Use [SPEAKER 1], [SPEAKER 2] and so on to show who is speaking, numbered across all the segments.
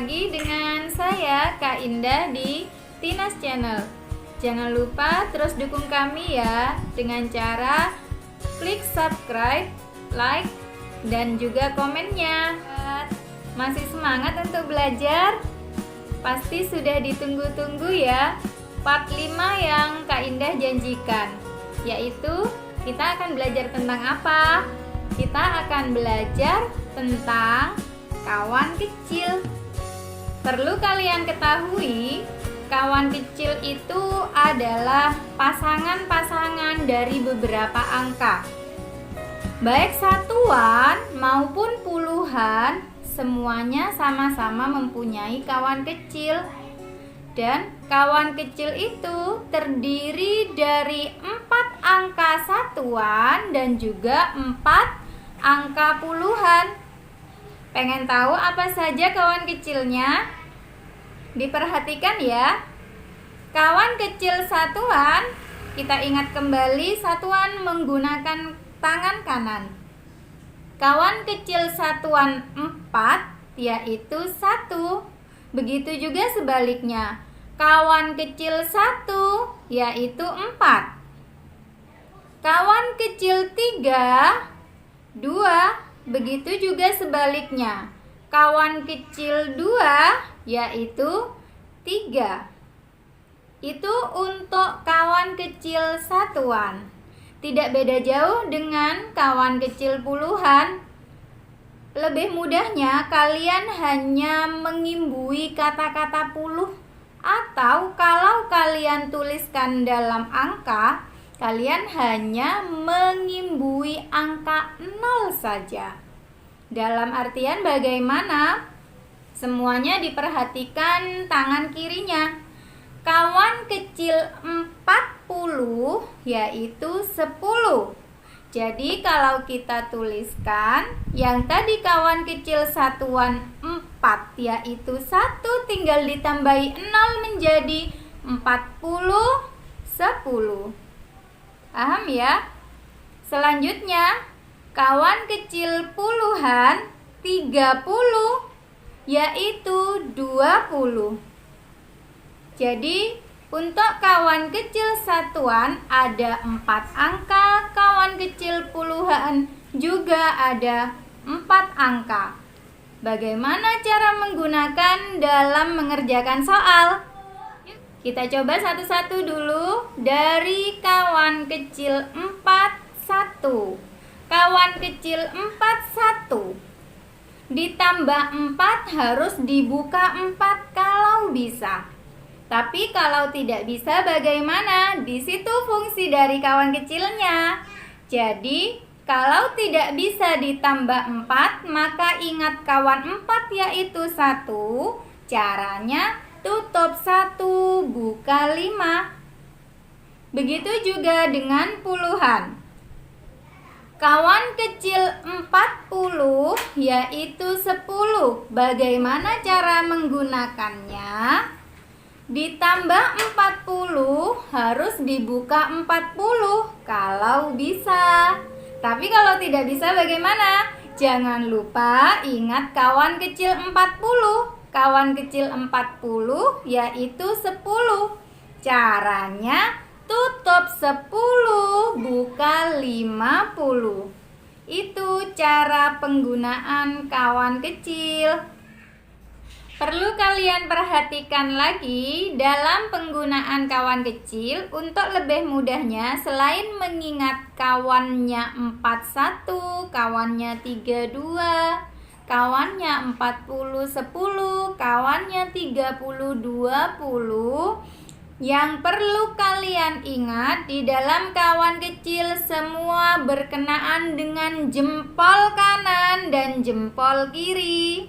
[SPEAKER 1] lagi dengan saya Kak Indah di Tinas Channel. Jangan lupa terus dukung kami ya dengan cara klik subscribe, like, dan juga komennya. Masih semangat untuk belajar? Pasti sudah ditunggu-tunggu ya part 5 yang Kak Indah janjikan, yaitu kita akan belajar tentang apa? Kita akan belajar tentang kawan kecil. Perlu kalian ketahui, kawan kecil itu adalah pasangan-pasangan dari beberapa angka. Baik satuan maupun puluhan, semuanya sama-sama mempunyai kawan kecil. Dan kawan kecil itu terdiri dari 4 angka satuan dan juga 4 angka puluhan. Pengen tahu apa saja kawan kecilnya? Diperhatikan ya. Kawan kecil satuan, kita ingat kembali satuan menggunakan tangan kanan. Kawan kecil satuan 4 yaitu 1. Begitu juga sebaliknya. Kawan kecil 1 yaitu 4. Kawan kecil 3, 2. Begitu juga sebaliknya. Kawan kecil 2 yaitu 3. Itu untuk kawan kecil satuan. Tidak beda jauh dengan kawan kecil puluhan. Lebih mudahnya kalian hanya mengimbui kata-kata puluh, atau kalau kalian tuliskan dalam angka, kalian hanya mengimbui angka 0 saja. Dalam artian bagaimana? Semuanya diperhatikan tangan kirinya. Kawan kecil 40 yaitu 10. Jadi kalau kita tuliskan yang tadi kawan kecil satuan 4 yaitu 1 tinggal ditambahi 0 menjadi 40, 10. Paham ya? Selanjutnya, kawan kecil puluhan 30 yaitu 20. Jadi, untuk kawan kecil satuan ada 4 angka, kawan kecil puluhan juga ada 4 angka. Bagaimana cara menggunakan dalam mengerjakan soal? Kita coba satu-satu dulu. Dari kawan kecil 4, 1. Kawan kecil 4, 1. Ditambah 4 harus dibuka 4 kalau bisa. Tapi kalau tidak bisa bagaimana? Di situ fungsi dari kawan kecilnya. Jadi, kalau tidak bisa ditambah 4, maka ingat kawan 4 yaitu 1. Caranya tutup 1, buka 5. Begitu juga dengan puluhan. Kawan kecil 40 yaitu 10. Bagaimana cara menggunakannya? Ditambah 40 harus dibuka 40 kalau bisa. Tapi kalau tidak bisa bagaimana? Jangan lupa ingat kawan kecil 40. Kawan kecil 40 yaitu 10. Caranya tutup 10, buka 50. Itu cara penggunaan kawan kecil. Perlu kalian perhatikan lagi dalam penggunaan kawan kecil. Untuk lebih mudahnya, selain mengingat kawannya 41, kawannya 32, kawannya 40, 10, kawannya 30, 20, yang perlu kalian ingat di dalam kawan kecil semua berkenaan dengan jempol kanan dan jempol kiri.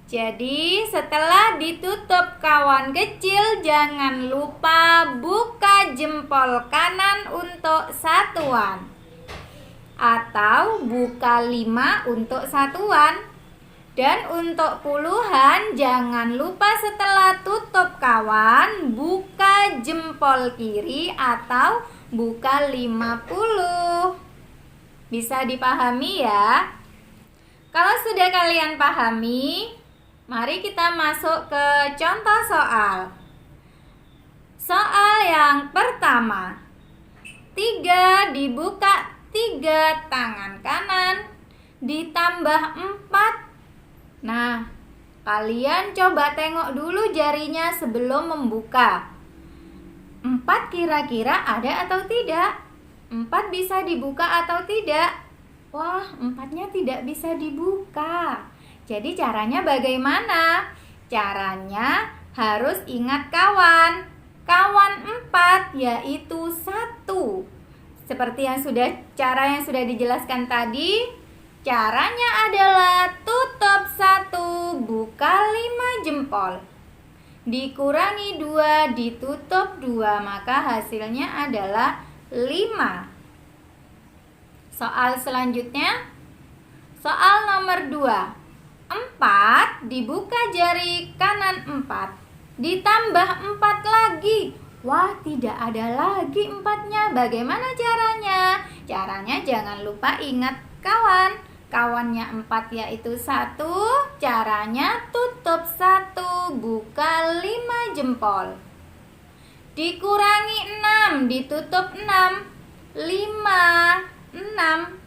[SPEAKER 1] Jadi setelah ditutup kawan kecil, jangan lupa buka jempol kanan untuk satuan, atau buka 5 untuk satuan. Dan untuk puluhan, jangan lupa setelah tutup kawan, buka jempol kiri atau buka 50. Bisa dipahami ya? Kalau sudah kalian pahami, Mari kita masuk ke contoh soal. Soal yang pertama. 3 dibuka 3 tangan kanan ditambah 4. Nah, kalian coba tengok dulu jarinya sebelum membuka. 4 kira-kira ada atau tidak? 4 bisa dibuka atau tidak? Wah, 4-nya tidak bisa dibuka. Jadi caranya bagaimana? Caranya harus ingat kawan. Kawan 4 yaitu 1. Seperti cara yang sudah dijelaskan tadi, caranya adalah tutup 1, buka 5 jempol. Dikurangi 2, ditutup 2, maka hasilnya adalah 5. Soal selanjutnya, soal nomor 2. 4 dibuka jari kanan 4 ditambah 4 lagi. Wah, tidak ada lagi 4-nya. Bagaimana caranya? Caranya jangan lupa ingat kawan. Kawannya 4 yaitu 1. Caranya tutup 1, buka 5 jempol. Dikurangi 6, ditutup 6. 5, 6.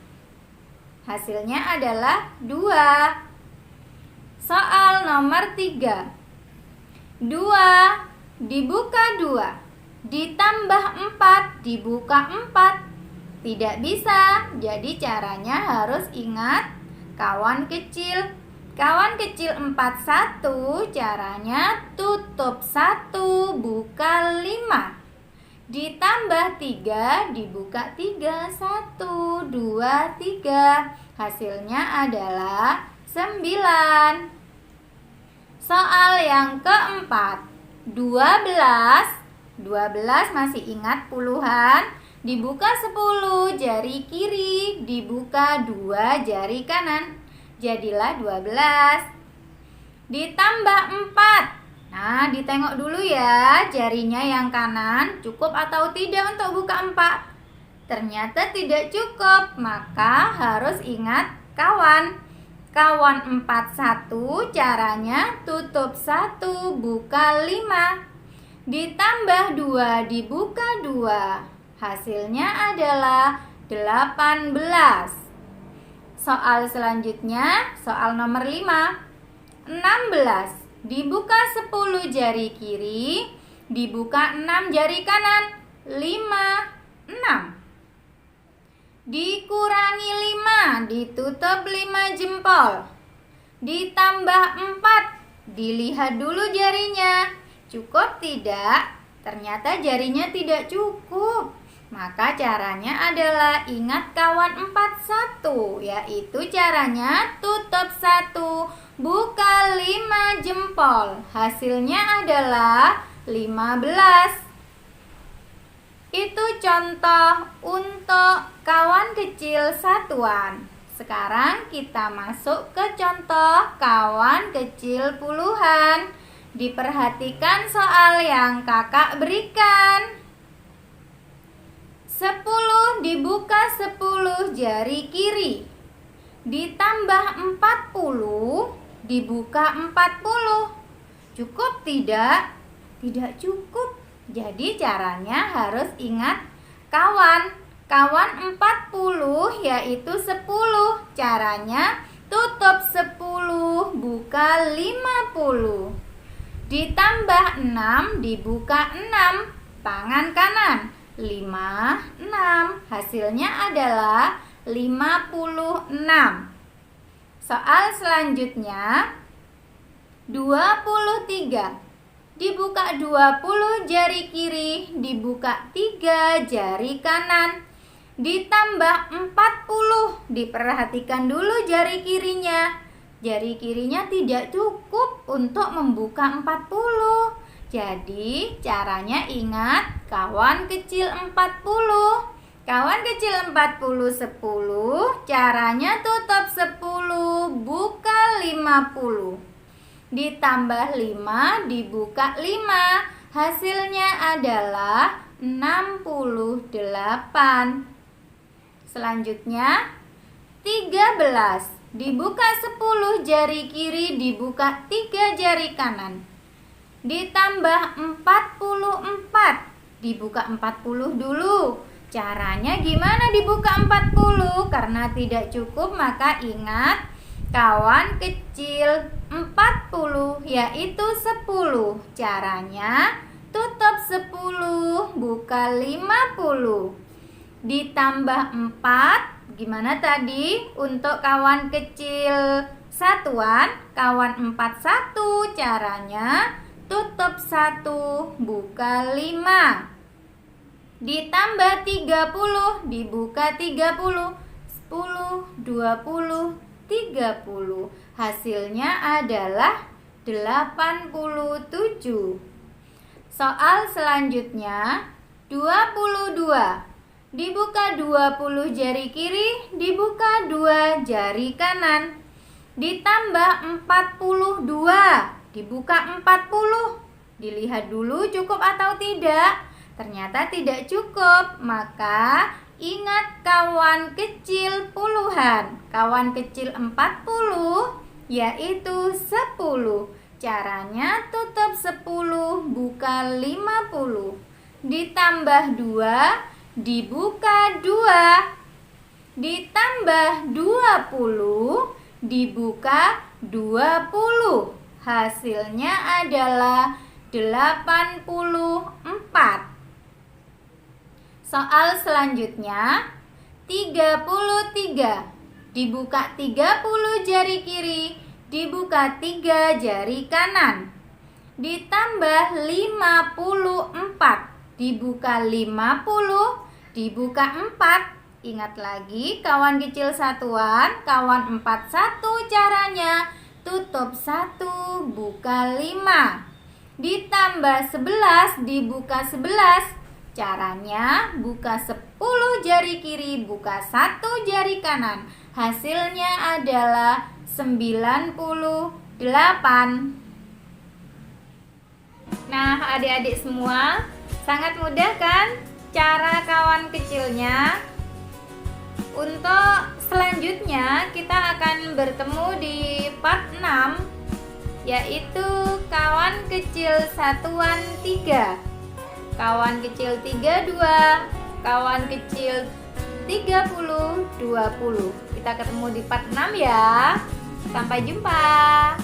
[SPEAKER 1] Hasilnya adalah 2. Soal nomor 3. 2 dibuka 2 ditambah 4 dibuka 4. Tidak bisa. Jadi caranya harus ingat kawan kecil. Kawan kecil 4, 1. Caranya tutup 1, buka 5. Ditambah 3 dibuka 3. 1, 2, 3. Hasilnya adalah 9. Soal yang keempat. 12 masih ingat puluhan. Dibuka 10 jari kiri, dibuka 2 jari kanan. Jadilah 12. Ditambah 4. Nah, ditengok dulu ya jarinya yang kanan cukup atau tidak untuk buka 4. Ternyata tidak cukup, maka harus ingat kawan. Kawan 4, 1, caranya tutup 1, buka 5. Ditambah 2, dibuka 2. Hasilnya adalah 18. Soal selanjutnya, soal nomor 5. 16 dibuka 10 jari kiri, dibuka 6 jari kanan. 5, 6. Dikurangi 5, ditutup 5 jempol. Ditambah 4, dilihat dulu jarinya. Cukup tidak? Ternyata jarinya tidak cukup. Maka caranya adalah ingat kawan 4, 1, yaitu caranya tutup 1, buka 5 jempol. Hasilnya adalah 15. Itu contoh untuk kawan kecil satuan. Sekarang kita masuk ke contoh kawan kecil puluhan. Diperhatikan soal yang kakak berikan. 10 dibuka 10 jari kiri. Ditambah 40 dibuka 40. Cukup tidak? Tidak cukup. Jadi caranya harus ingat kawan. Kawan 40 yaitu 10. Caranya tutup 10, buka 50. Ditambah 6, dibuka 6. Tangan kanan 5, 6. Hasilnya adalah 56. Soal selanjutnya 23. Dibuka 20 jari kiri, dibuka 3 jari kanan. Ditambah 40. Diperhatikan dulu jari kirinya. Jari kirinya tidak cukup untuk membuka 40. Jadi caranya ingat kawan kecil 40. Kawan kecil 40, 10. Caranya tutup 10, buka 50. Ditambah 5, dibuka 5. Hasilnya adalah 68. Selanjutnya 13. Dibuka 10 jari kiri, dibuka 3 jari kanan. Ditambah 44, dibuka 40 dulu. Caranya gimana dibuka 40? Karena tidak cukup maka ingat kawan kecil 40 yaitu 10. Caranya tutup 10, buka 50. Ditambah 4. Gimana tadi untuk kawan kecil satuan, kawan 41, caranya tutup 1, buka 5. Ditambah 30, dibuka 30, 10, 20, 30. Hasilnya adalah 87. Soal selanjutnya 22. Dibuka 20 jari kiri, dibuka 2 jari kanan. Ditambah 42, dibuka 40. Dilihat dulu cukup atau tidak. Ternyata tidak cukup, maka ingat kawan kecil puluhan. Kawan kecil 40 yaitu 10. Caranya tutup 10, buka 50. Ditambah 2, dibuka 2, ditambah 20, dibuka 20. Hasilnya adalah 84. Soal selanjutnya 33. Dibuka 30 jari kiri, dibuka 3 jari kanan. Ditambah 54, dibuka 50, dibuka 4. Ingat lagi kawan kecil satuan, kawan 41 caranya tutup 1, buka 5. Ditambah 11, dibuka 11. Caranya buka 10 jari kiri, buka 1 jari kanan. Hasilnya adalah 98. Nah, adik-adik semua, sangat mudah kan cara kawan kecilnya? Untuk selanjutnya kita akan bertemu di part 6, yaitu kawan kecil satuan 3. Kawan kecil 32, kawan kecil 30, 20. Kita ketemu di part 6 ya. Sampai jumpa.